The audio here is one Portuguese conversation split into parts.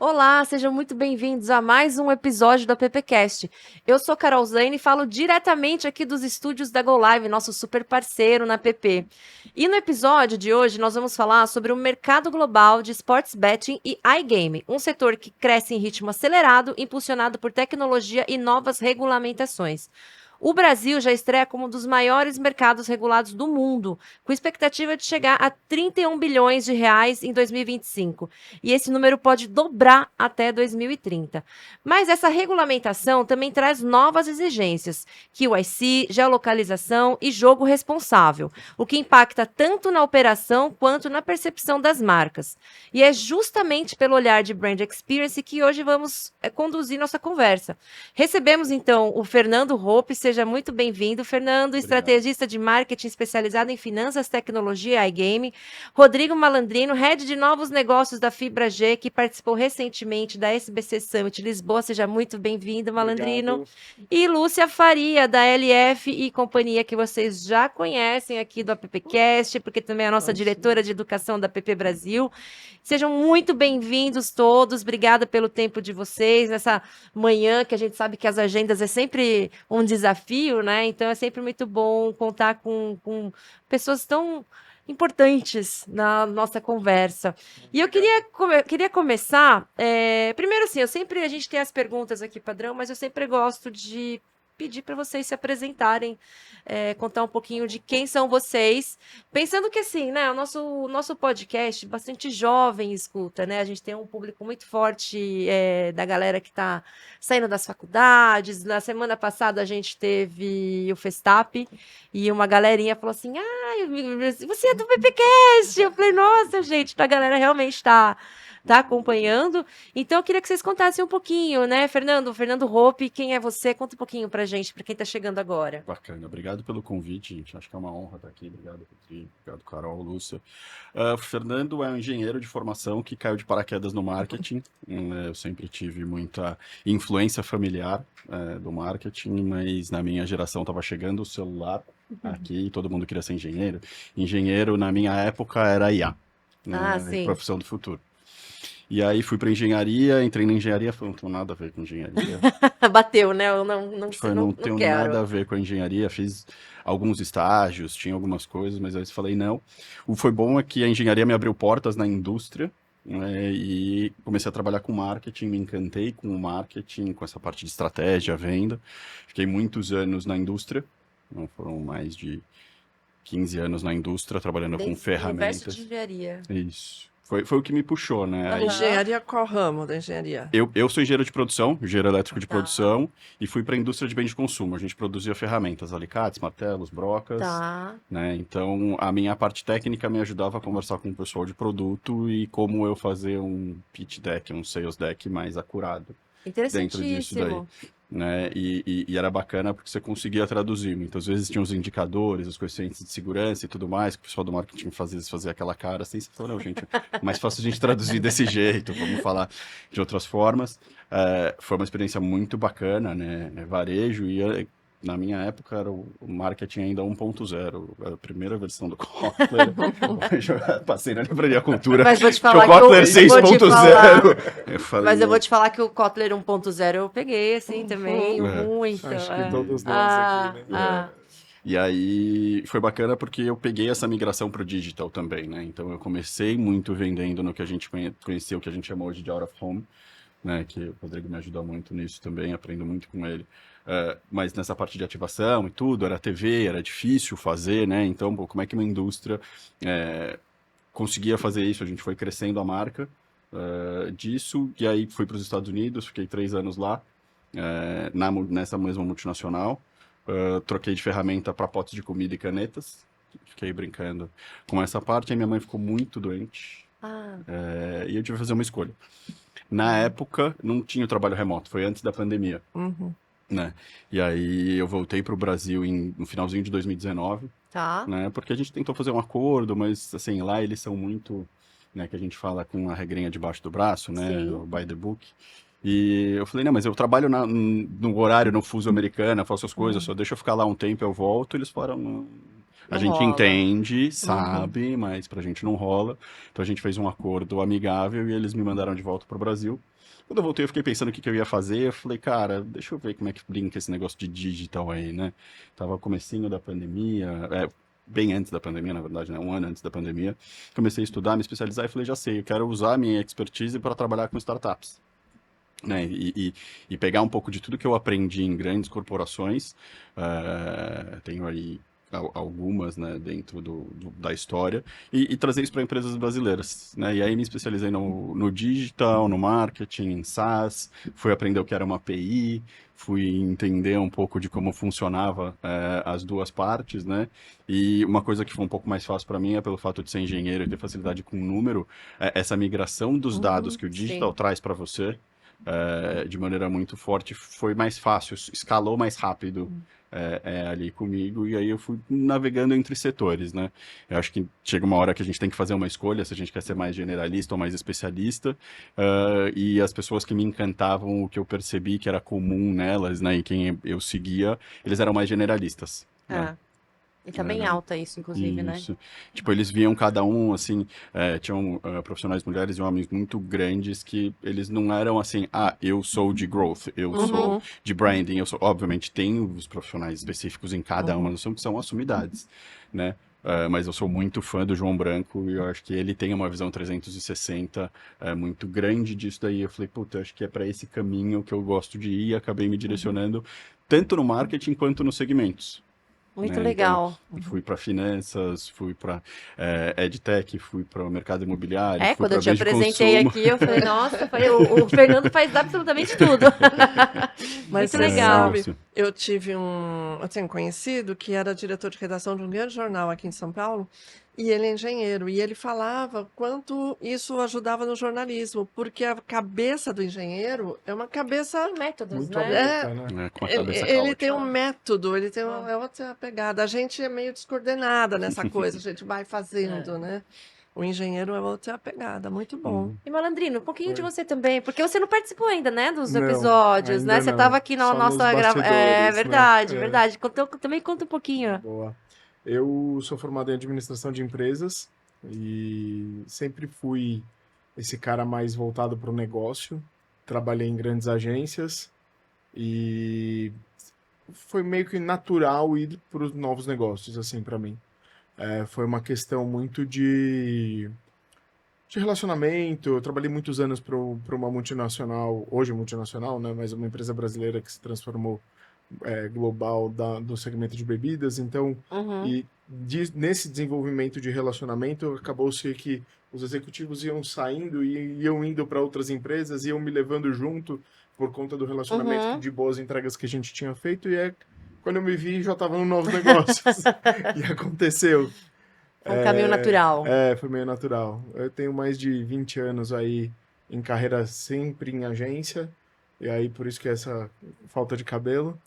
Olá, sejam muito bem-vindos a mais um episódio do AppCast. Eu sou Carol Zane e falo diretamente aqui dos estúdios da GoLive, nosso super parceiro na app. E no episódio de hoje nós vamos falar sobre o mercado global de sports betting e iGaming, um setor que cresce em ritmo acelerado, impulsionado por tecnologia e novas regulamentações. O Brasil já estreia como um dos maiores mercados regulados do mundo, com expectativa de chegar a 31 bilhões de reais em 2025. E esse número pode dobrar até 2030. Mas essa regulamentação também traz novas exigências, QIC, geolocalização e jogo responsável, o que impacta tanto na operação quanto na percepção das marcas. E é justamente pelo olhar de Brand Experience que hoje vamos conduzir nossa conversa. Recebemos então o Fernando Hoppe, seja muito bem-vindo, Fernando, estrategista de marketing especializado em finanças, tecnologia e iGaming. Rodrigo Malandrino, head de novos negócios da Fibra G, que participou recentemente da SBC Summit Lisboa. Seja muito bem-vindo, Malandrino. Obrigado. E Lúcia Faria, da LF e companhia, que vocês já conhecem aqui do AppCast, porque também é a nossa diretora de educação da App Brasil. Sejam muito bem-vindos todos. Obrigada pelo tempo de vocês nessa manhã, que a gente sabe que as agendas é sempre um desafio, né? Então é sempre muito bom contar com pessoas tão importantes na nossa conversa. E eu queria começar. Primeiro, assim, a gente tem as perguntas aqui padrão, mas eu sempre gosto de pedir para vocês se apresentarem, contar um pouquinho de quem são vocês. Pensando que, assim, né, o nosso podcast, bastante jovem escuta, né? A gente tem um público muito forte da galera que está saindo das faculdades. Na semana passada a gente teve o Festap e uma galerinha falou assim: você é do PPcast! Eu falei, nossa, gente, a galera realmente tá acompanhando. Então, eu queria que vocês contassem um pouquinho, né, Fernando Hoppe, quem é você? Conta um pouquinho pra gente, pra quem tá chegando agora. Bacana, obrigado pelo convite, gente. Acho que é uma honra estar aqui. Obrigado, Rodrigo. Obrigado, Carol, Lúcia. Fernando é um engenheiro de formação que caiu de paraquedas no marketing. Eu sempre tive muita influência familiar do marketing, mas na minha geração estava chegando o celular aqui e todo mundo queria ser engenheiro. Engenheiro, na minha época, era IA, Sim. profissão do futuro. E aí fui para engenharia, entrei na engenharia, falei, não tenho nada a ver com engenharia. Bateu, né? Eu não Tenho quero. nada a ver com a engenharia, fiz alguns estágios, tinha algumas coisas, mas aí eu falei não. O que foi bom é que a engenharia me abriu portas na indústria, né, e comecei a trabalhar com marketing, me encantei com o marketing, com essa parte de estratégia, venda. Fiquei muitos anos na indústria, não foram mais de 15 anos na indústria, trabalhando com Universo de ferramentas. engenharia. Isso. Foi o que me puxou, né? Aí, Engenharia, qual ramo da engenharia? eu sou engenheiro de produção, engenheiro elétrico de Tá. produção, e fui para a indústria de bens de consumo. A gente produzia ferramentas, alicates, martelos, brocas, Tá. né? Então, a minha parte técnica me ajudava a conversar com o pessoal de produto e como eu fazer um pitch deck, um sales deck mais acurado dentro disso daí, Interessantíssimo. né? E era bacana porque você conseguia traduzir. Muitas vezes tinha os indicadores, os coeficientes de segurança e tudo mais, que o pessoal do marketing fazia aquela cara assim, você falou, não, gente, mais fácil a gente traduzir desse jeito, vamos falar de outras formas. Foi uma experiência muito bacana, né? Varejo, e na minha época era o marketing ainda 1.0, a primeira versão do Kotler. Hoje eu passei na Livraria Cultura, Mas vou te tinha falar o Kotler que eu vou te falar. 6.0. Eu falei, Mas eu vou te falar que o Kotler 1.0 eu peguei, assim, também, muito. Acho que todos nós Ah, aqui, né? E aí foi bacana porque eu peguei essa migração para o digital também, né? Então eu comecei muito vendendo no que a gente conheceu, o que a gente chamou hoje de out of home, né? Que o Rodrigo me ajudou muito nisso também, aprendo muito com ele. Mas nessa parte de ativação e tudo, era TV, era difícil fazer, né? Então, pô, como é que uma indústria conseguia fazer isso? A gente foi crescendo a marca disso, e aí fui para os Estados Unidos, fiquei 3 anos lá, nessa mesma multinacional. Troquei de ferramenta para potes de comida e canetas. Fiquei brincando com essa parte. Aí minha mãe ficou muito doente. E eu tive que fazer uma escolha. Na época, não tinha o trabalho remoto. Foi antes da pandemia, Uhum. né? E aí eu voltei para o Brasil no finalzinho de 2019, tá. né? Porque a gente tentou fazer um acordo, mas assim, lá eles são muito, né? Que a gente fala com a regrinha debaixo do braço, né? Sim. O by the book. E eu falei, não, mas eu trabalho no horário, no fuso americano, eu faço as coisas, só deixa eu ficar lá um tempo, eu volto. Eles falaram, não, A Não gente rola. entende, sabe, mas pra gente não rola. Então a gente fez um acordo amigável e eles me mandaram de volta pro Brasil. Quando eu voltei, eu fiquei pensando o que eu ia fazer. Eu falei, cara, deixa eu ver como é que brinca esse negócio de digital aí, né? Tava comecinho da pandemia, bem antes da pandemia, na verdade, né? Um ano antes da pandemia. Comecei a estudar, me especializar e falei, já sei, eu quero usar a minha expertise para trabalhar com startups. Né, e pegar um pouco de tudo que eu aprendi em grandes corporações, tenho aí algumas, né, dentro da história, e trazer isso para empresas brasileiras, né, e aí me especializei no digital, no marketing, em SaaS, fui aprender o que era uma API, fui entender um pouco de como funcionava as duas partes, né, e uma coisa que foi um pouco mais fácil para mim é pelo fato de ser engenheiro e ter facilidade com o número, essa migração dos dados que o digital sim. traz para você, de maneira muito forte, foi mais fácil, escalou mais rápido ali comigo, e aí eu fui navegando entre setores, né? Eu acho que chega uma hora que a gente tem que fazer uma escolha, se a gente quer ser mais generalista ou mais especialista, e as pessoas que me encantavam, o que eu percebi que era comum nelas, né, e quem eu seguia, eles eram mais generalistas, né? E tá bem alta isso, inclusive, né? Isso. Tipo, eles viam cada um, assim, tinham profissionais mulheres e homens muito grandes que eles não eram assim, eu sou de growth, eu sou de branding, eu sou... Obviamente, tem os profissionais específicos em cada uma, que são as sumidades, né? Mas eu sou muito fã do João Branco e eu acho que ele tem uma visão 360 muito grande disso daí. Eu falei, puta, acho que é para esse caminho que eu gosto de ir e acabei me direcionando tanto no marketing quanto nos segmentos. Muito Né? legal. Então, fui para finanças, fui para EdTech, fui para o mercado imobiliário, fui Quando para eu te bens de apresentei consumo. aqui, eu falei, nossa, o Fernando faz absolutamente tudo. Mas Muito você legal. sabe, Isso. eu tive um conhecido que era diretor de redação de um grande jornal aqui em São Paulo, e ele é engenheiro, e ele falava quanto isso ajudava no jornalismo, porque a cabeça do engenheiro é uma cabeça... Métodos, Muito né? aberta, né? Com a Ele, cabeça ele tem caótica. um método, ele tem é outra pegada. A gente é meio descoordenada nessa coisa, a gente vai fazendo, né? O engenheiro é outra pegada, muito bom. E Malandrino, um pouquinho de Oi. você também, porque você não participou ainda, né, dos Não, episódios, né? ainda Você não. estava aqui na Só nos nossa gravação. É bastidores, né? verdade, É. verdade. Também conta um pouquinho. Boa. Eu sou formado em administração de empresas e sempre fui esse cara mais voltado para o negócio. Trabalhei em grandes agências e foi meio que natural ir para os novos negócios, assim, para mim. Foi uma questão muito de relacionamento. Eu trabalhei muitos anos para uma multinacional, hoje multinacional, né? Mas uma empresa brasileira que se transformou global do segmento de bebidas. Então, Uhum. nesse desenvolvimento de relacionamento, acabou-se que os executivos iam saindo e iam indo para outras empresas, iam me levando junto por conta do relacionamento de boas entregas que a gente tinha feito. E quando eu me vi, já estava nos novos negócios. E aconteceu. Um caminho natural. Foi meio natural. Eu tenho mais de 20 anos aí em carreira sempre em agência, e aí por isso que essa falta de cabelo.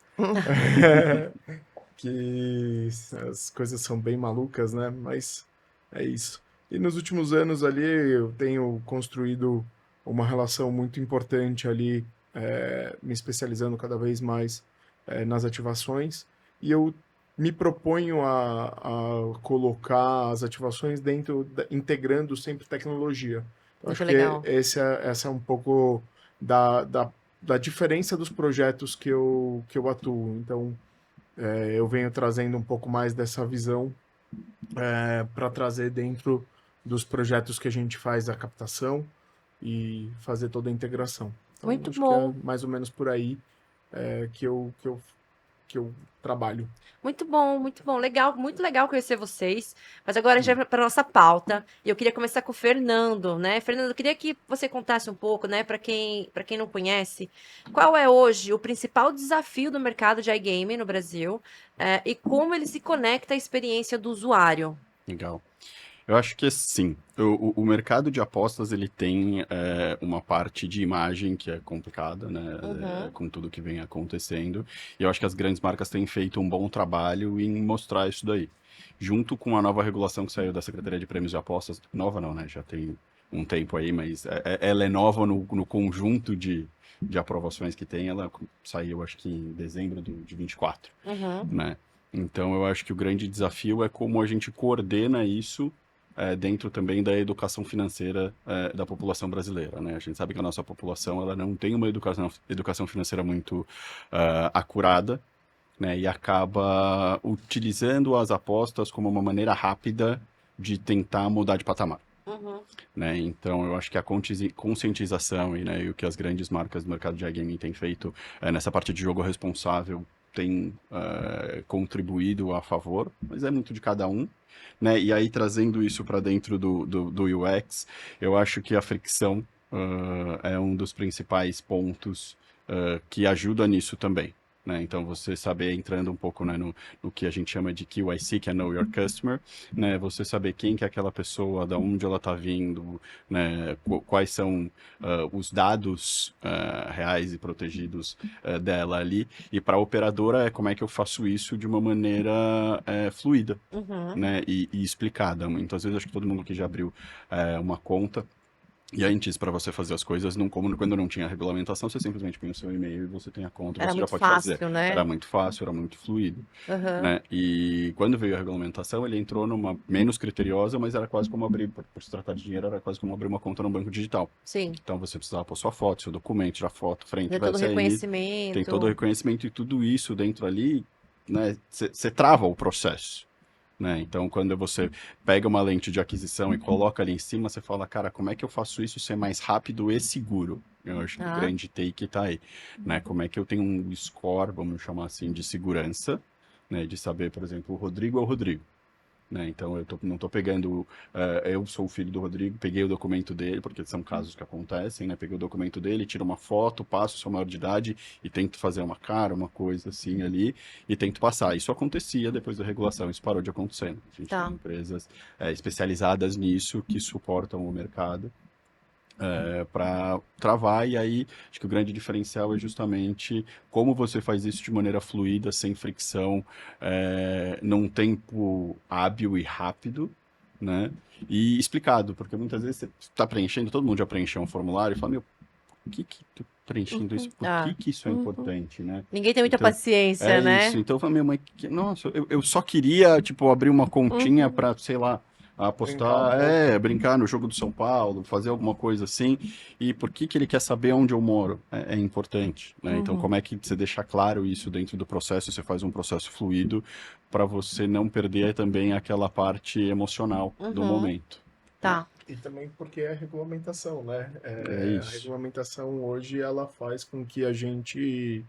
Que as coisas são bem malucas, né? Mas é isso. E nos últimos anos ali eu tenho construído uma relação muito importante ali, me especializando cada vez mais nas ativações, e eu me proponho a colocar as ativações integrando sempre tecnologia. Eu Muito acho legal. que essa é um pouco da diferença dos projetos que eu atuo. Então, eu venho trazendo um pouco mais dessa visão para trazer dentro dos projetos que a gente faz a captação e fazer toda a integração. Então, Muito acho bom. que é mais ou menos por aí que eu trabalho. Muito bom. Legal, muito legal conhecer vocês. Mas agora a gente vai para nossa pauta. E eu queria começar com o Fernando, né? Fernando, eu queria que você contasse um pouco, né, para quem não conhece, qual é hoje o principal desafio do mercado de iGaming no Brasil, e como ele se conecta à experiência do usuário. Legal. Eu acho que sim. O mercado de apostas ele tem uma parte de imagem que é complicada, né? Com tudo que vem acontecendo. E eu acho que as grandes marcas têm feito um bom trabalho em mostrar isso daí. Junto com a nova regulação que saiu da Secretaria de Prêmios de Apostas, nova não, né? Já tem um tempo aí, mas ela é nova no conjunto de aprovações que tem. Ela saiu, acho que em dezembro de 24, né? Então, eu acho que o grande desafio é como a gente coordena isso dentro também da educação financeira da população brasileira, né? A gente sabe que a nossa população ela não tem uma educação financeira muito acurada, né? E acaba utilizando as apostas como uma maneira rápida de tentar mudar de patamar. Uhum. Né? Então, eu acho que a conscientização e o que as grandes marcas do mercado de iGaming têm feito nessa parte de jogo responsável tem contribuído a favor, mas é muito de cada um. Né? E aí, trazendo isso para dentro do UX, eu acho que a fricção é um dos principais pontos que ajuda nisso também. Né? Então, você saber, entrando um pouco né, no que a gente chama de QIC, que é Know Your Customer, né? Você saber quem que é aquela pessoa, da onde ela está vindo, né? Quais são os dados reais e protegidos dela ali. E para a operadora, como é que eu faço isso de uma maneira fluida, Uhum. né? E explicada. Muitas vezes, acho que todo mundo que já abriu uma conta. E antes, para você fazer as coisas, quando não tinha regulamentação, você simplesmente põe o seu e-mail e você tem a conta, Era você já muito pode fácil, fazer. né? Era muito fácil, era muito fluido, Uhum. né? E quando veio a regulamentação, ele entrou numa menos criteriosa, mas era quase como abrir, por se tratar de dinheiro, era quase como abrir uma conta no banco digital. Sim. Então você precisava pôr sua foto, seu documento, tirar foto, frente, Tem todo o verso, aí tem reconhecimento. todo o reconhecimento e tudo isso dentro ali, né? Você trava o processo. Né? Então, quando você pega uma lente de aquisição e coloca ali em cima, você fala, cara, como é que eu faço isso ser mais rápido e seguro? Eu acho que o Tá. grande take tá aí, né? Como é que eu tenho um score, vamos chamar assim, de segurança, né? De saber, por exemplo, o Rodrigo é o Rodrigo. Né? Então, não estou pegando, eu sou o filho do Rodrigo, peguei o documento dele, porque são casos que acontecem, né? Peguei o documento dele, tiro uma foto, passo, sou maior de idade e tento fazer uma cara, uma coisa assim ali, e tento passar. Isso acontecia depois da regulação, isso parou de acontecer. Né? A gente Tá. tem empresas especializadas nisso, que suportam o mercado para travar, e aí acho que o grande diferencial é justamente como você faz isso de maneira fluida, sem fricção, num tempo hábil e rápido, né? E explicado, porque muitas vezes você está preenchendo, todo mundo já preencheu um formulário e fala, meu, por que tu preenchendo isso? Por Ah. que isso é importante, né? Ninguém tem muita Então, paciência, né? isso. Então eu falei, minha mãe, nossa, eu só queria, tipo, abrir uma continha Uhum. para, sei lá, Brincar um apostar, pouco. brincar no jogo do São Paulo, fazer alguma coisa assim. E por que que ele quer saber onde eu moro? É importante, né? Então, Uhum. como é que você deixa claro isso dentro do processo? Você faz um processo fluido para você não perder também aquela parte emocional do Uhum. momento. Tá. E também porque é regulamentação, né? É A isso. regulamentação hoje ela faz com que a gente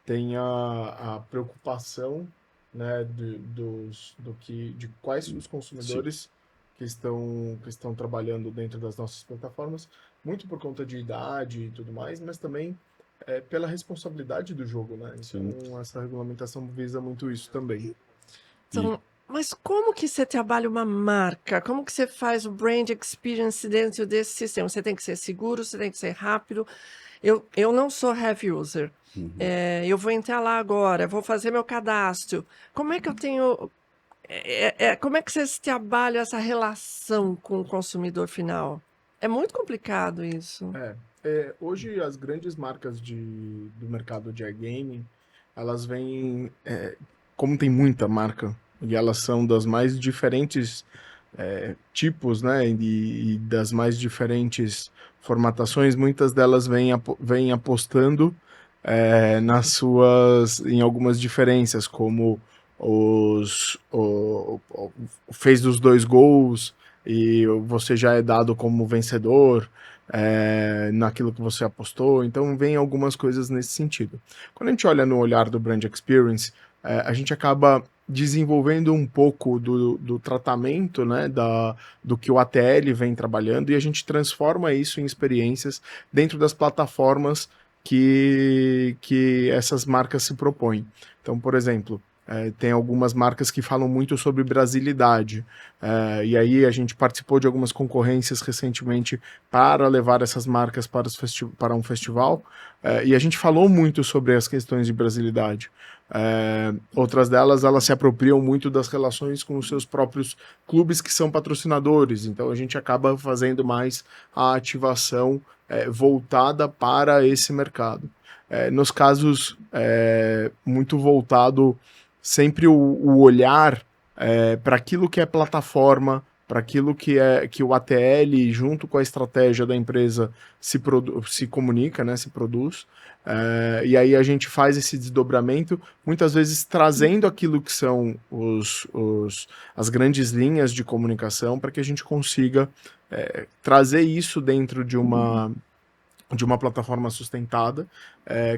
tenha a preocupação, né, de quais os consumidores que estão trabalhando dentro das nossas plataformas, muito por conta de idade e tudo mais, mas também pela responsabilidade do jogo, né? Sim. Então essa regulamentação visa muito isso também. Então, mas como que você trabalha uma marca? Como que você faz o brand experience dentro desse sistema? Você tem que ser seguro, você tem que ser rápido. Eu não sou heavy user. Uhum. Eu vou entrar lá agora, vou fazer meu cadastro. Como é que eu tenho. Como é que vocês trabalham essa relação com o consumidor final? É muito complicado isso. Hoje as grandes marcas do mercado de iGaming, elas vêm, como tem muita marca, e elas são das mais diferentes tipos, né, e das mais diferentes formatações, muitas delas vêm apostando em algumas diferenças, como fez os 2 gols e você já é dado como vencedor naquilo que você apostou. Então, vem algumas coisas nesse sentido. Quando a gente olha no olhar do Brand Experience, a gente acaba desenvolvendo um pouco do tratamento, né, do que o ATL vem trabalhando, e a gente transforma isso em experiências dentro das plataformas que essas marcas se propõem. Então, por exemplo, tem algumas marcas que falam muito sobre brasilidade, e aí a gente participou de algumas concorrências recentemente para levar essas marcas para um festival, e a gente falou muito sobre as questões de brasilidade. Outras delas, elas se apropriam muito das relações com os seus próprios clubes que são patrocinadores, então a gente acaba fazendo mais a ativação voltada para esse mercado. Nos casos muito voltado sempre o olhar para aquilo que é plataforma, para aquilo que o ATL, junto com a estratégia da empresa, se comunica, né, se produz. E aí a gente faz esse desdobramento, muitas vezes trazendo aquilo que são as grandes linhas de comunicação para que a gente consiga trazer isso dentro de uma plataforma sustentada,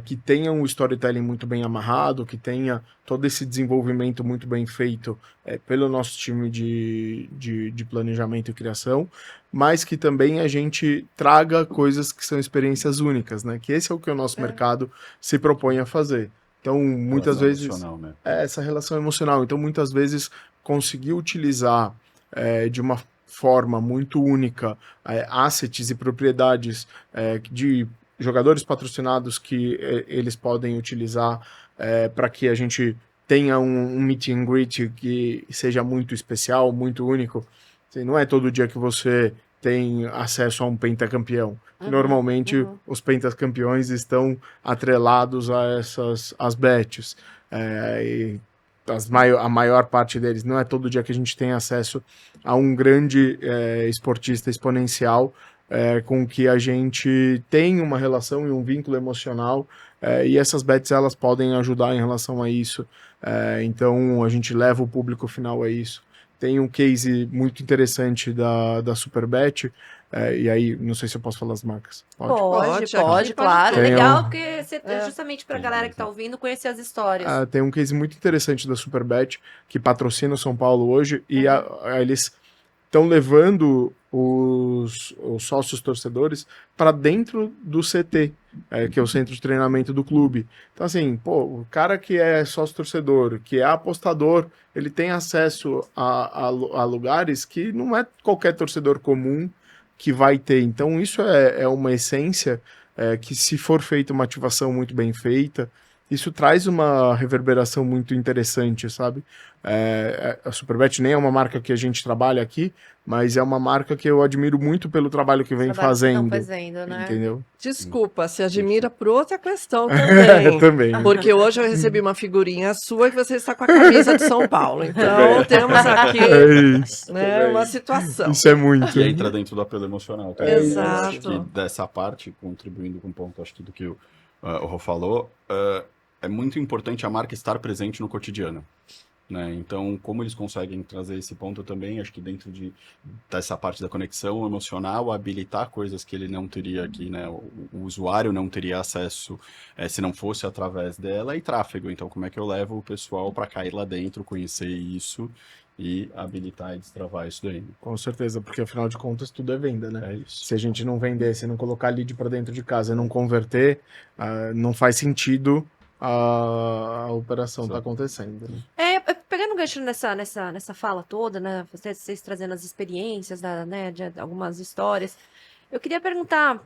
que tenha um storytelling muito bem amarrado, que tenha todo esse desenvolvimento muito bem feito pelo nosso time de planejamento e criação, mas que também a gente traga coisas que são experiências únicas, né? Que esse é o que o nosso mercado se propõe a fazer. Então, muitas vezes... Né? Essa relação emocional. Então, muitas vezes, conseguir utilizar de uma forma muito única assets e propriedades de jogadores patrocinados que eles podem utilizar para que a gente tenha um meet and greet que seja muito especial, muito único. Assim, não é todo dia que você tem acesso a um pentacampeão. Normalmente os pentacampeões estão atrelados a as bets. E a maior parte deles. Não é todo dia que a gente tem acesso a um grande esportista exponencial com que a gente tem uma relação e um vínculo emocional e essas bets elas podem ajudar em relação a isso. Então a gente leva o público final a isso. Tem um case muito interessante da Superbet, e aí, não sei se eu posso falar as marcas. Pode, claro. É Tem legal porque justamente pra galera que tá ouvindo conhecer as histórias. Tem um case muito interessante da Superbet, que patrocina o São Paulo hoje, e eles estão levando os sócios torcedores para dentro do CT, que é o centro de treinamento do clube. Então, assim, o cara que é sócio torcedor, que é apostador, ele tem acesso a lugares que não é qualquer torcedor comum que vai ter. Então, isso é uma essência que, se for feita uma ativação muito bem feita, isso traz uma reverberação muito interessante, sabe? A Superbet nem é uma marca que a gente trabalha aqui, mas é uma marca que eu admiro muito pelo trabalho que vem fazendo. Né? Entendeu? Desculpa, se admira por outra questão também. Também. Porque hoje eu recebi uma figurinha sua que você está com a camisa de São Paulo. Então temos aqui uma situação. Isso é muito. Que entra dentro do apelo emocional. Também. Exato. Acho que dessa parte, contribuindo com um ponto, acho que do que o Rô falou, é muito importante a marca estar presente no cotidiano. Né? Então, como eles conseguem trazer esse ponto também, acho que dentro dessa parte da conexão emocional, habilitar coisas que ele não teria aqui, né? O usuário não teria acesso se não fosse através dela, e tráfego. Então, como é que eu levo o pessoal para cair lá dentro, conhecer isso e habilitar e destravar isso daí? Com certeza, porque afinal de contas tudo é venda, né? É isso. Se a gente não vender, se não colocar lead para dentro de casa, não converter, não faz sentido a operação tá acontecendo. Né? Pegando um gancho nessa fala toda, né? Vocês trazendo as experiências, de algumas histórias. Eu queria perguntar,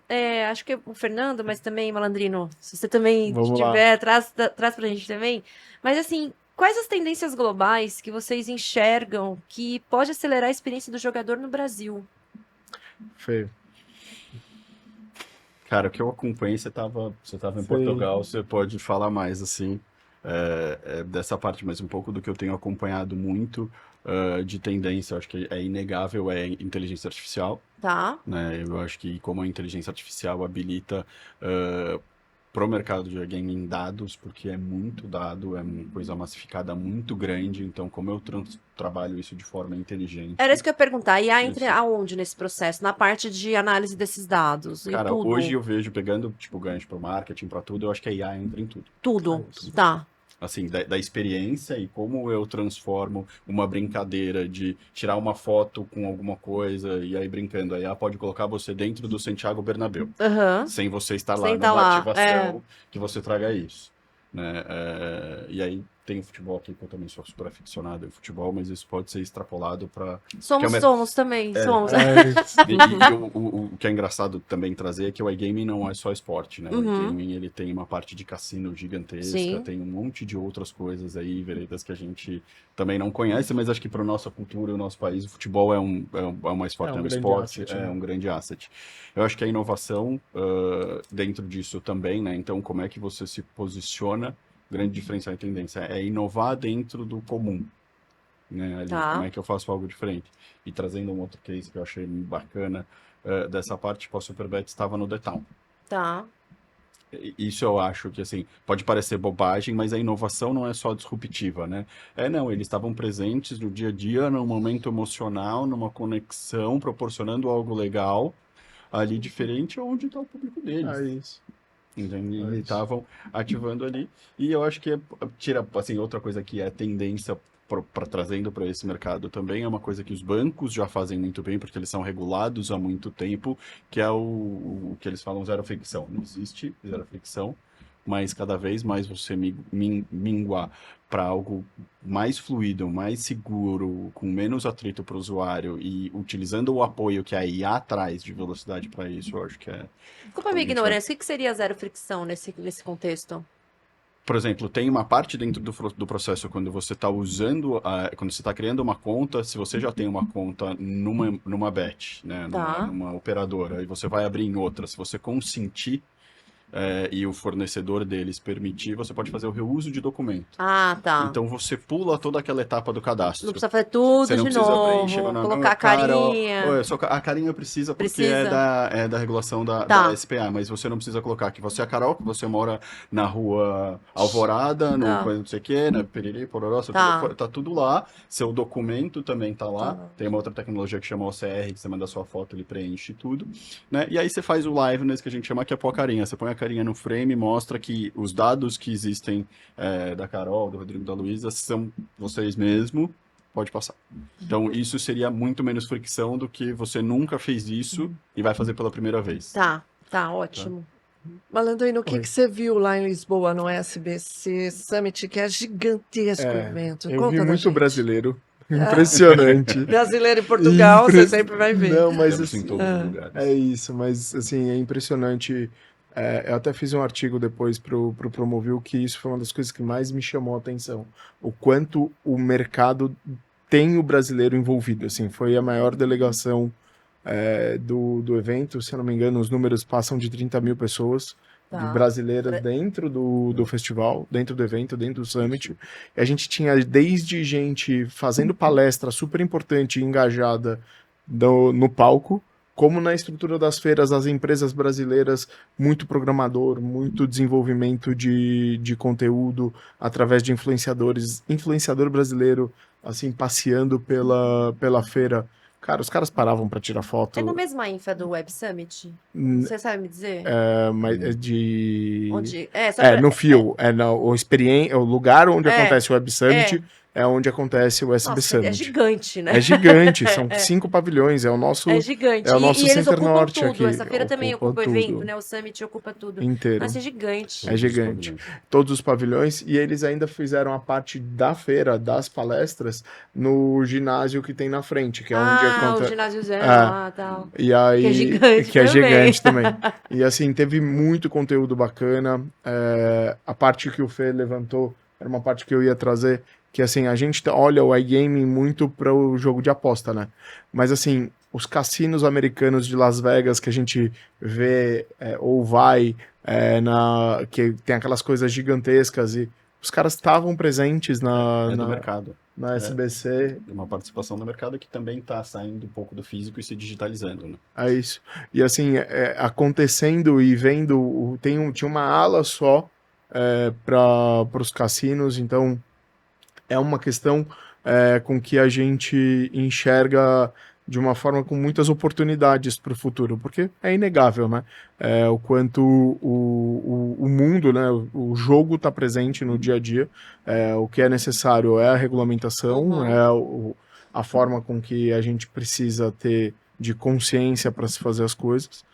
acho que o Fernando, mas também, Malandrino, se você também tiver, traz pra gente também. Mas assim, quais as tendências globais que vocês enxergam que pode acelerar a experiência do jogador no Brasil? Feio. Cara, o que eu acompanhei, você tava em Portugal, você pode falar mais, assim, dessa parte, mas um pouco do que eu tenho acompanhado muito de tendência, eu acho que é inegável, é inteligência artificial. Tá. Né? Eu acho que como a inteligência artificial habilita pro mercado de gaming dados, porque é muito dado, é uma coisa massificada muito grande, então como eu trabalho isso de forma inteligente... Era isso que eu ia perguntar, e entra aonde nesse processo? Na parte de análise desses dados? Cara, tudo? Hoje eu vejo, pegando tipo gancho para marketing, para tudo, eu acho que a IA entra em tudo. Tudo, tá. Assim, da experiência e como eu transformo uma brincadeira de tirar uma foto com alguma coisa e aí brincando. A IA pode colocar você dentro do Santiago Bernabéu, sem você estar lá, numa ativação que você traga isso. Né? E aí tem o futebol aqui, que eu também sou super aficionado em futebol, mas isso pode ser extrapolado para... Somos também, somos. E o que é engraçado também trazer é que o iGaming não é só esporte, né? O iGaming, ele tem uma parte de cassino gigantesca, tem um monte de outras coisas aí, veredas que a gente também não conhece, mas acho que para a nossa cultura e o nosso país, o futebol é um esporte, asset, né? Um grande asset. Eu acho que a inovação dentro disso também, né? Então, como é que você se posiciona grande diferencial e tendência, é inovar dentro do comum, né? Ali, Tá. como é que eu faço algo diferente? E trazendo um outro case que eu achei bacana dessa parte, tipo, a Superbet estava no The Town. Tá. Isso eu acho que, assim, pode parecer bobagem, mas a inovação não é só disruptiva, né? Não, eles estavam presentes no dia a dia, num momento emocional, numa conexão, proporcionando algo legal, ali diferente onde está o público deles. É isso. Entende? É E isso. estavam ativando ali. E eu acho que tira, assim, outra coisa que é tendência trazendo para esse mercado também é uma coisa que os bancos já fazem muito bem, porque eles são regulados há muito tempo, que é o que eles falam zero fricção. Não existe zero fricção, mas cada vez mais você minguar para algo mais fluido, mais seguro, com menos atrito para o usuário e utilizando o apoio que a IA traz de velocidade para isso, eu acho que é. Desculpa a minha ignorância, o que seria zero fricção nesse contexto? Por exemplo, tem uma parte dentro do processo quando você está usando, quando você está criando uma conta, se você já tem uma conta numa bet, né, Tá. numa operadora, e você vai abrir em outra, se você consentir e o fornecedor deles permitir, você pode fazer o reuso de documento. Ah, tá. Então você pula toda aquela etapa do cadastro. Não precisa fazer tudo Você não de precisa novo, preencher, colocar a carinha. a carinha precisa porque Precisa. é da regulação da Tá. SPA, mas você não precisa colocar que você é a Carol, que você mora na rua Alvorada, no Tá. coisa não sei o que, na Periri, Pororó, tá tudo lá, seu documento também tá lá, Tá. tem uma outra tecnologia que chama OCR, que você manda a sua foto, ele preenche tudo, né? E aí você faz o liveness, que a gente chama que é pôr a carinha, você põe a carinha no frame, mostra que os dados que existem da Carol, do Rodrigo, da Luísa, são vocês mesmo, pode passar. Então, isso seria muito menos fricção do que você nunca fez isso e vai fazer pela primeira vez. Tá, ótimo. Malandro, o que Oi. que você viu lá em Lisboa, no SBC Summit, que é gigantesco o evento? Eu Conta vi da muito gente. brasileiro. Impressionante. Brasileiro em Portugal, você sempre vai ver. Não, mas Temos em assim, todos os lugares. é isso, mas assim, é impressionante. Eu até fiz um artigo depois pro Promovil que isso foi uma das coisas que mais me chamou a atenção. O quanto o mercado tem o brasileiro envolvido. Assim, foi a maior delegação do evento, se eu não me engano, os números passam de 30 mil pessoas Tá. brasileiras dentro do festival, dentro do evento, dentro do Summit. E a gente tinha desde gente fazendo palestra super importante e engajada no palco, como na estrutura das feiras, as empresas brasileiras, muito programador, muito desenvolvimento de conteúdo através de influenciadores, influenciador brasileiro, assim, passeando pela feira. Cara, os caras paravam para tirar foto. É na mesma infra do Web Summit? N- Você sabe me dizer? mas é de... Onde? Só pra- no Fio, o lugar onde É, acontece o Web Summit é onde acontece o SB Nossa, é Summit. gigante, né? É gigante, são 5 pavilhões, é o nosso É gigante. é o nosso e eles Center ocupam Norte tudo. aqui, Essa feira também ocupa o tudo. evento, né? O Summit ocupa tudo. inteiro. Nossa, é gigante. É gigante. Todos os pavilhões, e eles ainda fizeram a parte da feira, das palestras, no ginásio que tem na frente, que é onde o acontece. ginásio Zero É. lá e tal. E aí, Que é gigante que é também. gigante também. E assim, teve muito conteúdo bacana. A parte que o Fê levantou era uma parte que eu ia trazer, que assim, a gente olha o iGaming muito para o jogo de aposta, né? Mas assim, os cassinos americanos de Las Vegas que a gente vê ou vai, que tem aquelas coisas gigantescas e os caras estavam presentes do mercado. na SBC. Uma participação no mercado que também está saindo um pouco do físico e se digitalizando, né? É isso. E assim, acontecendo e vendo, tinha uma ala só para os cassinos, então é uma questão com que a gente enxerga de uma forma com muitas oportunidades para o futuro, porque é inegável, né? O quanto o mundo, né? O jogo está presente no dia a dia, o que é necessário é a regulamentação, a forma com que a gente precisa ter de consciência para se fazer as coisas,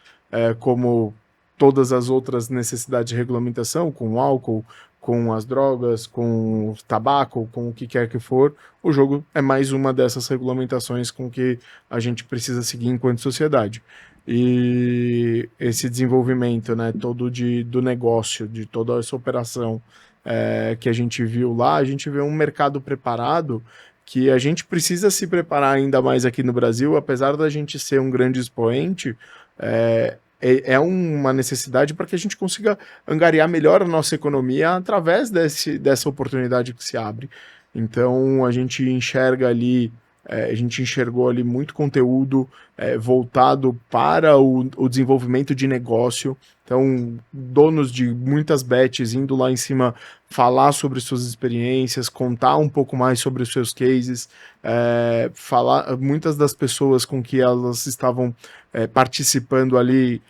como todas as outras necessidades de regulamentação, com o álcool, com as drogas, com o tabaco, com o que quer que for, o jogo é mais uma dessas regulamentações com que a gente precisa seguir enquanto sociedade. E esse desenvolvimento, né, todo do negócio, de toda essa operação que a gente viu lá, a gente vê um mercado preparado que a gente precisa se preparar ainda mais aqui no Brasil, apesar da gente ser um grande expoente, é uma necessidade para que a gente consiga angariar melhor a nossa economia através dessa oportunidade que se abre. Então a gente enxerga ali, a gente enxergou ali muito conteúdo voltado para o desenvolvimento de negócio. Então, donos de muitas bets indo lá em cima falar sobre suas experiências, contar um pouco mais sobre os seus cases, falar muitas das pessoas com que elas estavam participando ali,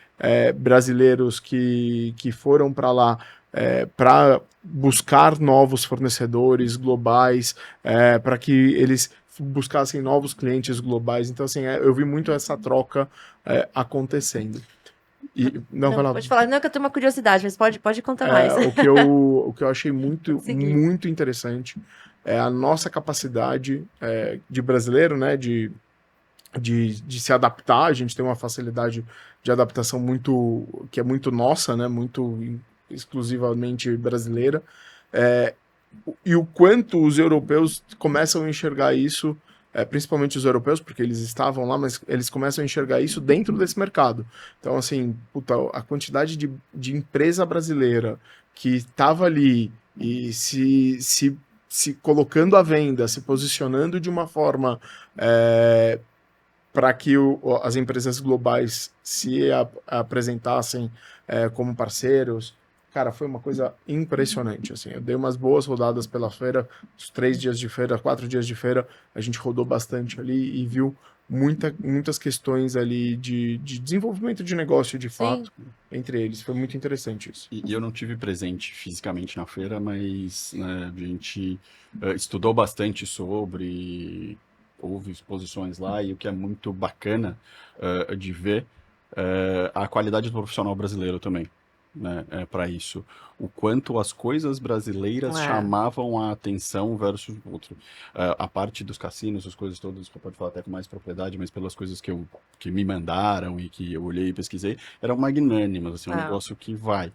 brasileiros que foram para lá para buscar novos fornecedores globais, para que eles buscassem novos clientes globais. Então, assim, eu vi muito essa troca acontecendo. E, não, vai lá. Pode falar, não, que eu tenho uma curiosidade, mas pode contar mais. O que eu achei muito interessante é a nossa capacidade de brasileiro, né, de se adaptar. A gente tem uma facilidade de adaptação que é muito nossa, né, muito exclusivamente brasileira, e o quanto os europeus começam a enxergar isso, principalmente os europeus, porque eles estavam lá, mas eles começam a enxergar isso dentro desse mercado. Então, assim, a quantidade de empresa brasileira que estava ali e se colocando à venda, se posicionando de uma forma para que as empresas globais se apresentassem como parceiros. Cara, foi uma coisa impressionante, assim, eu dei umas boas rodadas pela feira, os 3 dias de feira, 4 dias de feira, a gente rodou bastante ali e viu muitas questões ali de desenvolvimento de negócio, de fato, entre eles, foi muito interessante isso. E eu não tive presente fisicamente na feira, mas né, a gente estudou bastante sobre, houve exposições lá, e o que é muito bacana de ver a qualidade do profissional brasileiro também. Né, para isso, o quanto as coisas brasileiras chamavam a atenção versus o outro. A parte dos cassinos, as coisas todas, você pode falar até com mais propriedade, mas pelas coisas que me mandaram e que eu olhei e pesquisei, eram magnânimas, assim, um negócio que vai.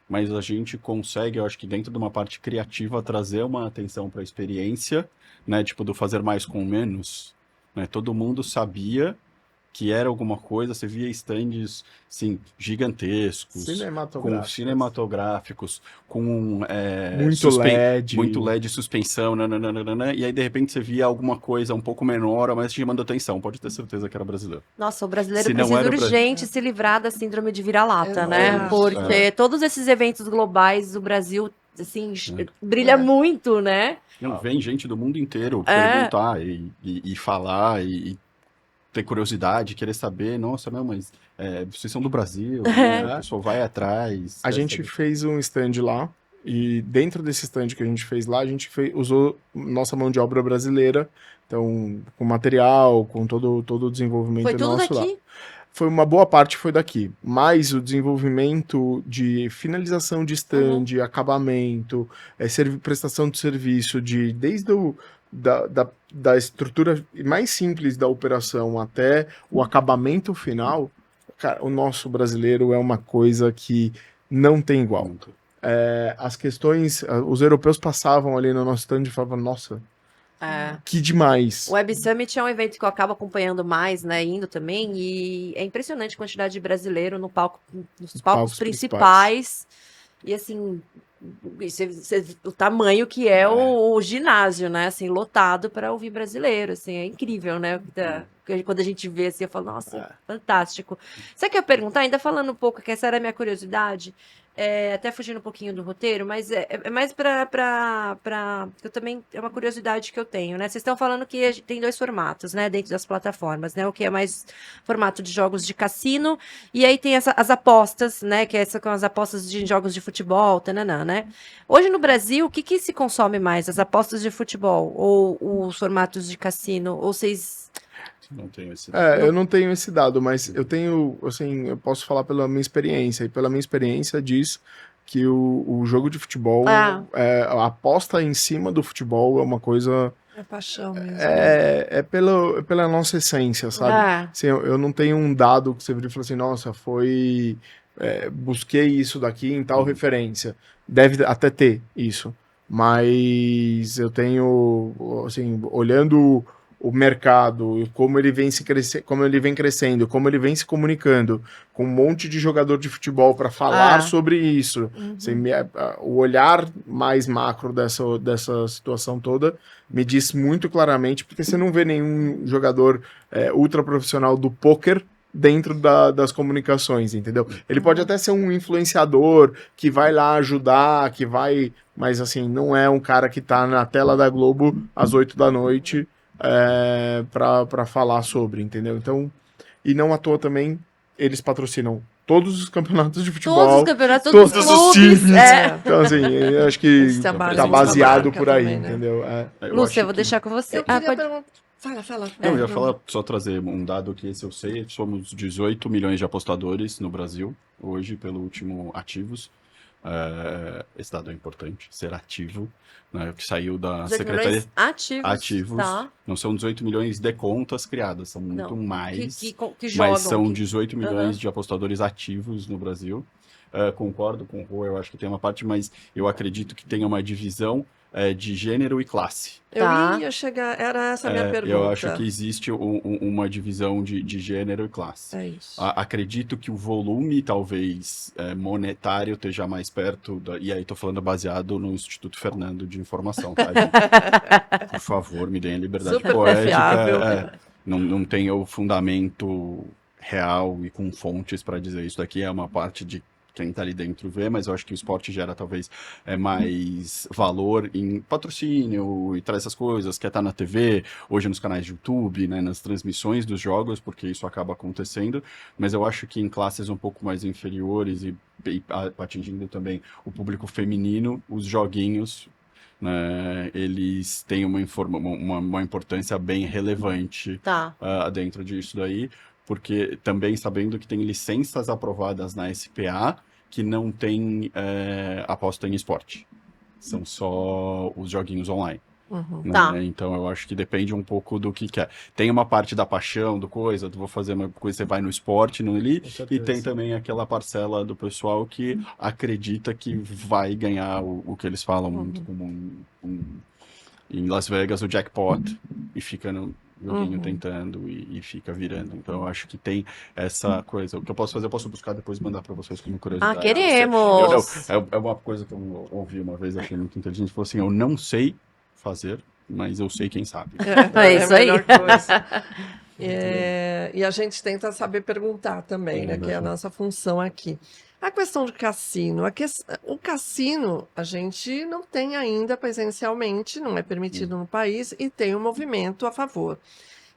Mas a gente consegue, eu acho que dentro de uma parte criativa, trazer uma atenção para a experiência, né, tipo do fazer mais com menos. Né, todo mundo sabia que era alguma coisa, você via stands, assim, gigantescos, cinematográficos, com muito LED, suspensão, nananana, e aí de repente você via alguma coisa um pouco menor, mas te chamando atenção, pode ter certeza que era brasileiro. Nossa, o brasileiro precisa urgente se livrar da síndrome de vira-lata, né? Porque todos esses eventos globais, o Brasil, assim, brilha muito, né? Não, vem gente do mundo inteiro perguntar e falar e ter curiosidade, querer saber, nossa, não, mas vocês são do Brasil, né? A pessoa vai atrás. A gente fez um stand lá, e dentro desse stand que a gente fez lá, a gente usou nossa mão de obra brasileira, então, com material, com todo o desenvolvimento nosso lá. Foi uma boa parte foi daqui, mas o desenvolvimento de finalização de stand, acabamento, prestação de serviço, desde da estrutura mais simples da operação até o acabamento final, cara, o nosso brasileiro é uma coisa que não tem igual. As questões, os europeus passavam ali no nosso stand e falavam, nossa, que demais. O Web Summit é um evento que eu acabo acompanhando mais, né, indo também, e é impressionante a quantidade de brasileiro nos palcos principais. E assim, o tamanho que é o ginásio, né? Assim, lotado para ouvir brasileiro, assim, é incrível, né? Quando a gente vê assim, eu falo, nossa, fantástico. Você quer perguntar, ainda falando um pouco, que essa era a minha curiosidade, até fugindo um pouquinho do roteiro, mas é mais para eu também, é uma curiosidade que eu tenho, né? Vocês estão falando que tem 2 formatos, né, dentro das plataformas, né? O que é mais formato de jogos de cassino, e aí tem as apostas, né? Que são as apostas de jogos de futebol, tananã, né? Hoje no Brasil, o que se consome mais? As apostas de futebol ou os formatos de cassino? Ou vocês... Não tenho esse dado. Eu não tenho esse dado, mas eu tenho, assim, eu posso falar pela minha experiência, e pela minha experiência diz que o jogo de futebol, a aposta em cima do futebol é uma coisa... É paixão mesmo. Pela nossa essência, sabe? Assim, eu não tenho um dado que você vira e fala assim, nossa, busquei isso daqui em tal referência. Deve até ter isso. Mas eu tenho, assim, olhando o mercado, e como ele vem como ele vem crescendo, como ele vem se comunicando com um monte de jogador de futebol para falar sobre isso, o olhar mais macro dessa situação toda me diz muito claramente, porque você não vê nenhum jogador ultra profissional do poker dentro das comunicações, entendeu? Ele pode até ser um influenciador que vai lá ajudar, mas assim, não é um cara que tá na tela da Globo às 8 da noite para falar sobre, entendeu? Então, e não à toa também, eles patrocinam todos os campeonatos de futebol, Todos os campeonatos, todos os os clubes. times. Então, assim, eu acho que Eles trabalham tá com uma baseado marca por aí, também, né? entendeu? Eu Lúcia, acho eu vou que- deixar com você. Eu queria pode... perguntar. Fala. Não, eu ia Não. falar, só trazer um dado que esse eu sei, somos 18 milhões de apostadores no Brasil, hoje, pelo último Ativos. Esse dado é importante, ser ativo, né, que saiu da 18 Secretaria milhões ativos. Tá. Não são 18 milhões de contas criadas, são muito Não, mais, que jogam. mas são que- 18 milhões de apostadores ativos no Brasil. Concordo com o Rô, eu acho que tem uma parte, mas eu acredito que tenha uma divisão de gênero e classe. Eu Tá. ia chegar, era essa a minha pergunta. Eu acho que existe uma divisão de gênero e classe. É isso. Acredito que o volume, talvez, monetário esteja mais perto, e aí estou falando baseado no Instituto Fernando de Informação, tá, gente? Por favor, me deem a liberdade Super poética. confiável. Não tenho o fundamento real e com fontes para dizer isso daqui, é uma parte de quem tá ali dentro vê, mas eu acho que o esporte gera talvez mais valor em patrocínio e traz essas coisas, quer estar na TV, hoje nos canais de YouTube, né, nas transmissões dos jogos, porque isso acaba acontecendo, mas eu acho que em classes um pouco mais inferiores e atingindo também o público feminino, os joguinhos, né, eles têm uma importância bem relevante Tá. dentro disso daí, porque também sabendo que tem licenças aprovadas na SPA que não tem aposta em esporte. São só os joguinhos online. Né? Tá. Então eu acho que depende um pouco do que quer. Tem uma parte da paixão, do coisa, vou fazer uma coisa, você vai no esporte, no ali, Com certeza. e tem também aquela parcela do pessoal que acredita que vai ganhar o que eles falam muito como em Las Vegas, o jackpot, e fica no joguinho tentando e fica virando. Então eu acho que tem essa coisa. O que eu posso fazer, eu posso buscar depois e mandar para vocês como curiosidade. Queremos! É uma coisa que eu ouvi uma vez, achei muito inteligente, falou assim, eu não sei fazer, mas eu sei quem sabe. É isso a aí. melhor coisa. E a gente tenta saber perguntar também, né? Que é a nossa função aqui. A questão de cassino. O cassino a gente não tem ainda presencialmente, não é permitido no país e tem um movimento a favor.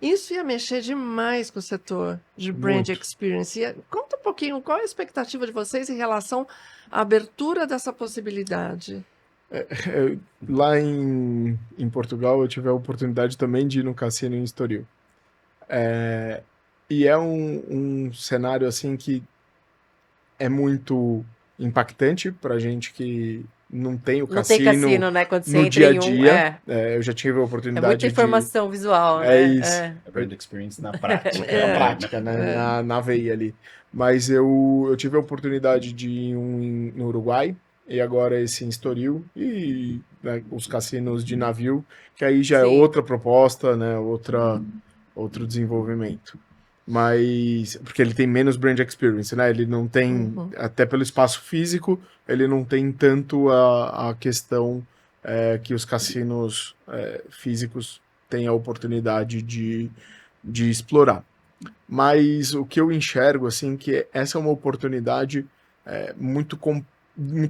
Isso ia mexer demais com o setor de brand Muito. experience. Conta um pouquinho, qual é a expectativa de vocês em relação à abertura dessa possibilidade? Lá em Portugal, eu tive a oportunidade também de ir no cassino em Estoril. E é um cenário assim que é muito impactante pra gente que não tem o Não tem cassino cassino, né? Quando você no entra dia a em um. dia. Eu já tive a É oportunidade muita informação visual, né? É isso. É brand experience na prática. na prática, né? Na veia ali. Mas eu tive a oportunidade de ir no Uruguai, e agora esse em Estoril, e né, os cassinos de navio, que aí já é Sim. outra proposta, né? Outro desenvolvimento. Mas, porque ele tem menos brand experience, né? Ele não tem, até pelo espaço físico, ele não tem tanto a questão que os cassinos físicos têm a oportunidade de explorar. Mas o que eu enxergo, assim, que essa é uma oportunidade muito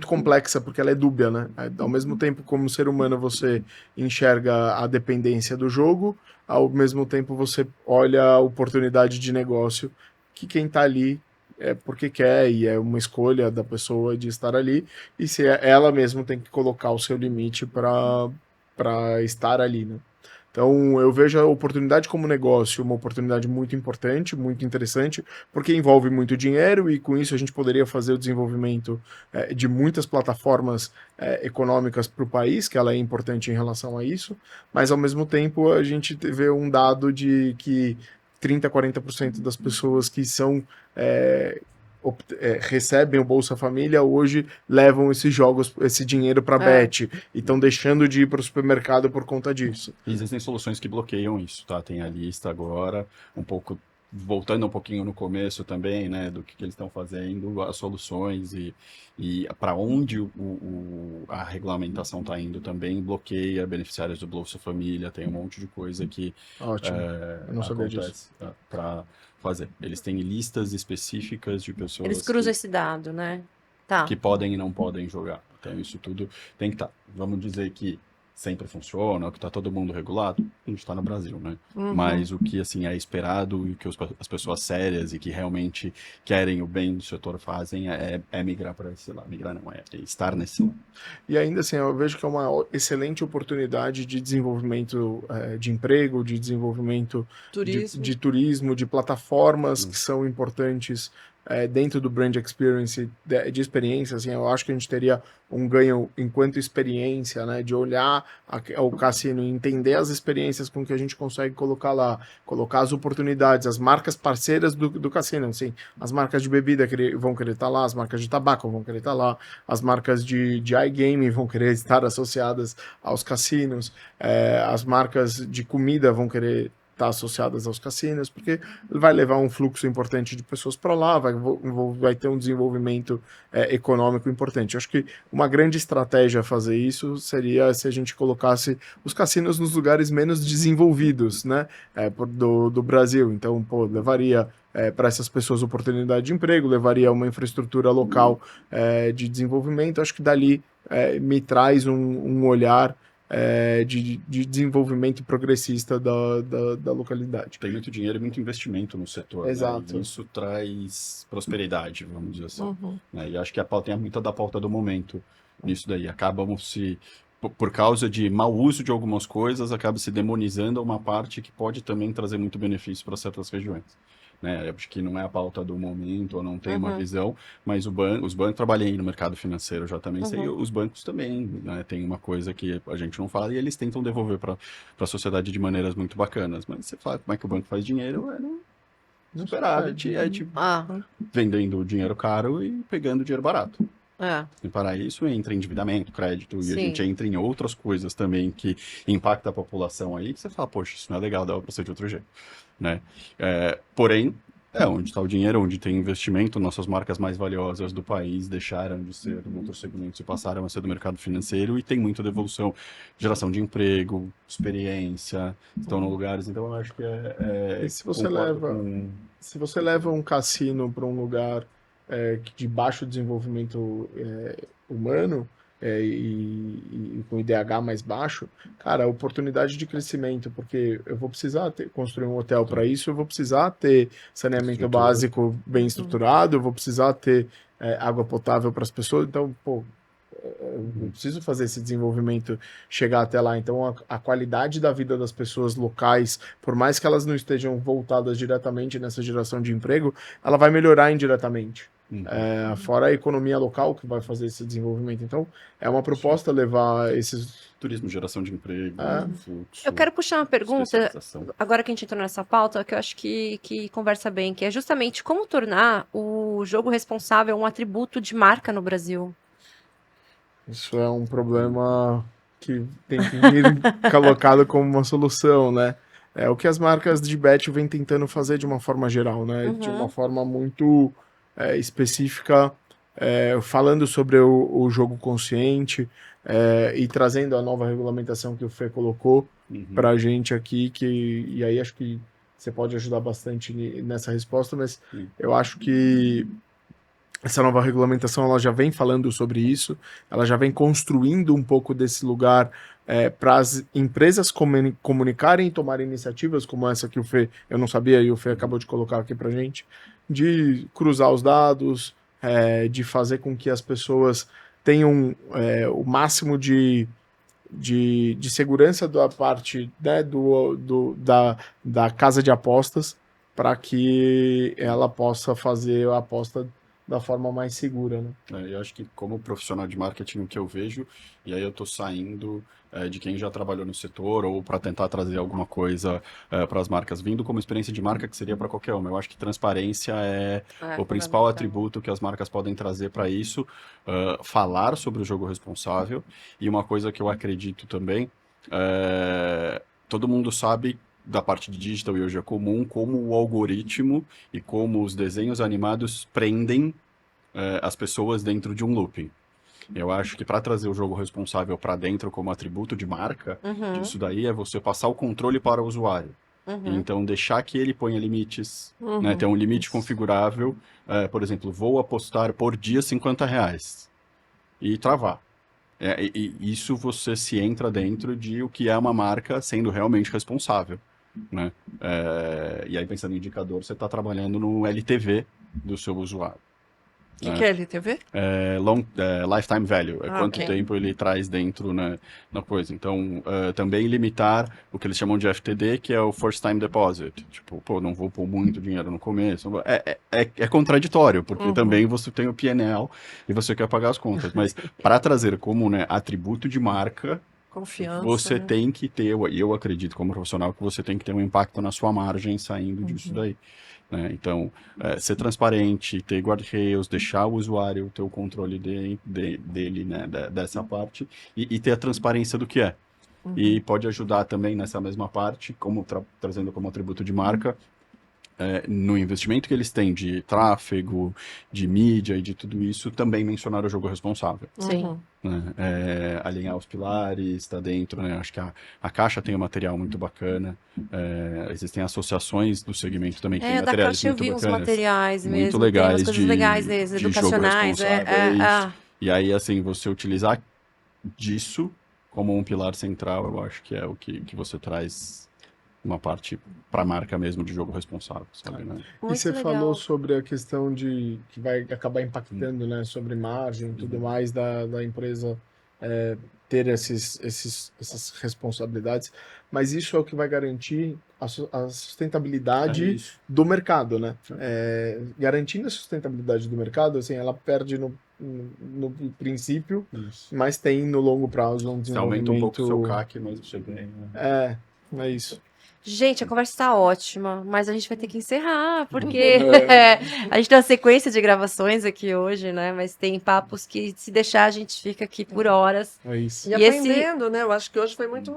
complexa, porque ela é dúbia, né? Ao mesmo tempo, como ser humano, você enxerga a dependência do jogo, ao mesmo tempo você olha a oportunidade de negócio, que quem tá ali é porque quer, e é uma escolha da pessoa de estar ali, e se ela mesma tem que colocar o seu limite para estar ali, né? Então, eu vejo a oportunidade como negócio uma oportunidade muito importante, muito interessante, porque envolve muito dinheiro e com isso a gente poderia fazer o desenvolvimento de muitas plataformas econômicas para o país, que ela é importante em relação a isso, mas ao mesmo tempo a gente vê um dado de que 30%, 40% das pessoas que são recebem o Bolsa Família, hoje levam esses jogos, esse dinheiro para bet e estão deixando de ir para o supermercado por conta disso. Existem soluções que bloqueiam isso, tá? Tem a lista agora, voltando um pouquinho no começo também, né, do que eles estão fazendo, as soluções e para onde a regulamentação está indo também bloqueia beneficiários do Bolsa Família, tem um monte de coisa que Ótimo, eu não sabia disso. para fazer. Eles têm listas específicas de pessoas Eles cruzam esse dado, né? Tá. que podem e não podem jogar. Então isso tudo tem que estar. Vamos dizer que sempre funciona, que está todo mundo regulado, a gente está no Brasil, né? Mas o que assim é esperado e o que as pessoas sérias e que realmente querem o bem do setor fazem é migrar para esse lado. Migrar não, é estar nesse lado. E ainda assim, eu vejo que é uma excelente oportunidade de desenvolvimento de emprego, de desenvolvimento de turismo, de plataformas que são importantes dentro do brand experience, de experiência, assim, eu acho que a gente teria um ganho enquanto experiência, né, de olhar o cassino e entender as experiências com que a gente consegue colocar lá, colocar as oportunidades, as marcas parceiras do cassino, assim, as marcas de bebida vão querer estar lá, as marcas de tabaco vão querer estar lá, as marcas de iGaming vão querer estar associadas aos cassinos, as marcas de comida vão querer estar associadas aos cassinos, porque vai levar um fluxo importante de pessoas para lá, vai ter um desenvolvimento econômico importante. Eu acho que uma grande estratégia a fazer isso seria se a gente colocasse os cassinos nos lugares menos desenvolvidos, né, do Brasil. Então, levaria para essas pessoas oportunidade de emprego, levaria uma infraestrutura local de desenvolvimento. Acho que dali me traz um olhar de desenvolvimento progressista da localidade. Tem muito dinheiro e muito investimento no setor. Exato. Né? E isso traz prosperidade, vamos dizer assim. Né? E acho que tem muita da pauta do momento nisso daí. Por causa de mau uso de algumas coisas, acaba se demonizando uma parte que pode também trazer muito benefício para certas regiões. Né? Acho que não é a pauta do momento, ou não tem uma visão, mas os bancos, trabalhei no mercado financeiro já também, sei, os bancos também, né? Tem uma coisa que a gente não fala e eles tentam devolver para a sociedade de maneiras muito bacanas, mas você fala como é que o banco faz dinheiro, no superávit, tipo, vendendo dinheiro caro e pegando dinheiro barato. E para isso entra endividamento, crédito, e a gente entra em outras coisas também que impactam a população aí, que você fala, poxa, isso não é legal, dá para ser de outro jeito. Né? Porém, onde está o dinheiro, onde tem investimento, nossas marcas mais valiosas do país deixaram de ser do outro segmento e passaram a ser do mercado financeiro e tem muita devolução, geração de emprego, experiência, estão em lugares, então eu acho que E se você leva um cassino para um lugar de baixo desenvolvimento humano, e com IDH mais baixo, cara, a oportunidade de crescimento, porque eu vou precisar construir um hotel para isso, eu vou precisar ter saneamento básico bem estruturado, eu vou precisar ter água potável para as pessoas, então, eu preciso fazer esse desenvolvimento chegar até lá. Então, a qualidade da vida das pessoas locais, por mais que elas não estejam voltadas diretamente nessa geração de emprego, ela vai melhorar indiretamente. Fora a economia local que vai fazer esse desenvolvimento. Então, é uma proposta levar esses... Turismo, geração de emprego, fluxo. Eu quero puxar uma pergunta, agora que a gente entrou nessa pauta, que eu acho que conversa bem, que é justamente como tornar o jogo responsável um atributo de marca no Brasil. Isso é um problema que tem que vir colocado como uma solução, né? É o que as marcas de bet vêm tentando fazer de uma forma geral, né? De uma forma muito específica, falando sobre o jogo consciente e trazendo a nova regulamentação que o Fê colocou para a gente aqui, e aí acho que você pode ajudar bastante nessa resposta, mas eu acho que essa nova regulamentação ela já vem falando sobre isso, ela já vem construindo um pouco desse lugar para as empresas comunicarem e tomarem iniciativas como essa que o Fê, eu não sabia e o Fê acabou de colocar aqui para gente, de cruzar os dados, de fazer com que as pessoas tenham o máximo de segurança da parte, né, da casa de apostas, para que ela possa fazer a aposta da forma mais segura, né? Eu acho que como profissional de marketing, o que eu vejo, e aí eu tô saindo de quem já trabalhou no setor ou para tentar trazer alguma coisa para as marcas, vindo como experiência de marca que seria para qualquer uma. Eu acho que transparência é o principal fundamental. atributo que as marcas podem trazer para isso, falar sobre o jogo responsável. E uma coisa que eu acredito também, todo mundo sabe da parte de digital e hoje é comum, como o algoritmo e como os desenhos animados prendem as pessoas dentro de um looping. Eu acho que para trazer o jogo responsável para dentro como atributo de marca, Uhum, disso daí é você passar o controle para o usuário. uhum. Então, deixar que ele ponha limites, né? Uhum. Ter um limite configurável. Por exemplo, vou apostar por dia R$ 50 e travar. E isso você se entra dentro de o que é uma marca sendo realmente responsável, né? E aí, pensando em indicador, você está trabalhando no LTV do seu usuário. O que é LTV? Lifetime value, Ah, quanto ok. tempo ele traz dentro, né, na coisa. Então, também limitar o que eles chamam de FTD, que é o First Time Deposit. Tipo, pô, não vou pôr muito dinheiro no começo. É contraditório, porque Uhum. também você tem o P&L e você quer pagar as contas. Mas para trazer como, né, atributo de marca, Confiança, você né? tem que ter, e eu acredito como profissional, que você tem que ter um impacto na sua margem saindo disso daí. Né? Então, ser transparente, ter guardrails, deixar o usuário ter o controle dele, né, dessa parte, e ter a transparência do que é. E pode ajudar também nessa mesma parte, como trazendo como atributo de marca, no investimento que eles têm de tráfego, de mídia e de tudo isso, também mencionar o jogo responsável. Sim. Uhum. Né? Alinhar os pilares, está dentro, né? Acho que a Caixa tem um material muito bacana. Existem associações do segmento também que tem Da materiais Caixa eu muito vi uns bacanas, materiais muito mesmo, tem umas legais coisas legais deles, de jogo educacionais, responsáveis. E aí, assim, você utilizar disso como um pilar central, eu acho que é o que você traz uma parte para a marca mesmo de jogo responsável, sabe, né? E Muito você legal. falou sobre a questão de que vai acabar impactando, né, sobre margem e tudo mais da empresa ter essas responsabilidades, mas isso é o que vai garantir a sustentabilidade isso. do mercado, né? Garantindo a sustentabilidade do mercado, assim, ela perde no princípio, Isso. mas tem no longo prazo um Você aumenta um pouco o seu desenvolvimento. CAC, mas você ganha. Né? É isso. Gente, a conversa tá ótima, mas a gente vai ter que encerrar, porque a gente tem uma sequência de gravações aqui hoje, né? Mas tem papos que, se deixar, a gente fica aqui por horas. É isso. E E esse aprendendo, né? Eu acho que hoje foi muito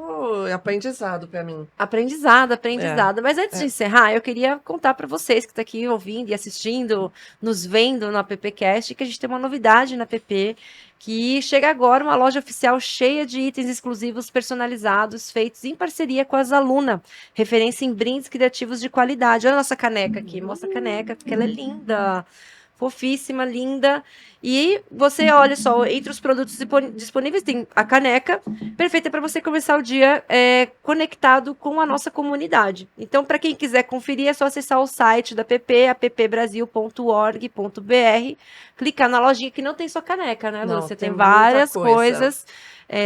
aprendizado para mim. aprendizado. Mas antes de encerrar, eu queria contar para vocês que estão aqui ouvindo e assistindo, nos vendo no AppCast, que a gente tem uma novidade na app, que chega agora uma loja oficial cheia de itens exclusivos personalizados, feitos em parceria com as Aluna, referência em brindes criativos de qualidade. Olha a nossa caneca aqui, mostra a caneca, porque ela é linda, fofíssima, linda. E você, olha só, entre os produtos disponíveis tem a caneca, perfeita para você começar o dia conectado com a nossa comunidade. Então, para quem quiser conferir, é só acessar o site da app, appbrasil.org.br, clicar na lojinha, que não tem só caneca, né, Não, Lúcia? tem Tem muita várias coisa. coisas.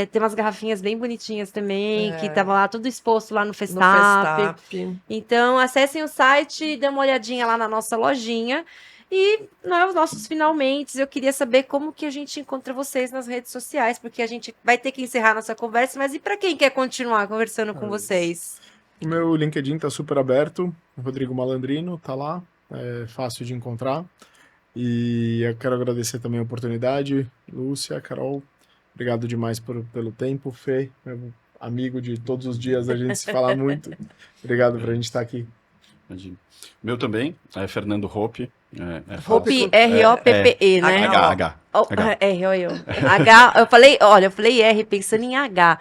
Tem umas garrafinhas bem bonitinhas também, que estavam lá tudo exposto lá no No Festap. Festap. Então, acessem o site, dê uma olhadinha lá na nossa lojinha. E os nossos finalmente, eu queria saber como que a gente encontra vocês nas redes sociais, porque a gente vai ter que encerrar nossa conversa, mas e para quem quer continuar conversando com vocês? O meu LinkedIn tá super aberto, Rodrigo Malandrino, tá lá, é fácil de encontrar. E eu quero agradecer também a oportunidade, Lúcia, Carol, obrigado demais pelo tempo, Fê, meu amigo de todos os dias, a gente se fala muito. Obrigado por a gente estar aqui. Imagina. Meu também, é Fernando Hoppe. Hoppe, R-O-P-P-E, né? H. R, olha eu. Eu falei R pensando em H.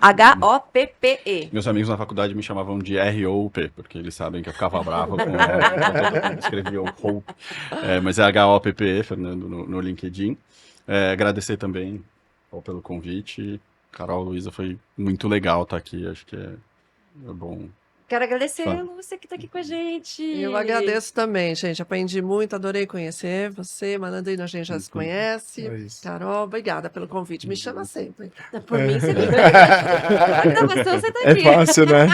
H-O-P-P-E. Meus amigos na faculdade me chamavam de R-O-P, porque eles sabem que eu ficava bravo quando escrevia o Hope. Mas é H-O-P-P-E, Fernando, no LinkedIn. Agradecer também pelo convite. Carol, Luísa, foi muito legal estar aqui, acho que é bom. Quero agradecer a Lúcia que está aqui com a gente. Eu agradeço também, gente. Aprendi muito, adorei conhecer você. Malandrino, a gente já se conhece. É isso. Carol, obrigada pelo convite. Me chama sempre. Por mim, você liga. A gravação você tá É aqui. fácil, né?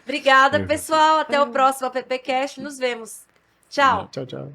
Obrigada, pessoal. Até o próximo AppCast. Nos vemos. Tchau. Tchau, tchau.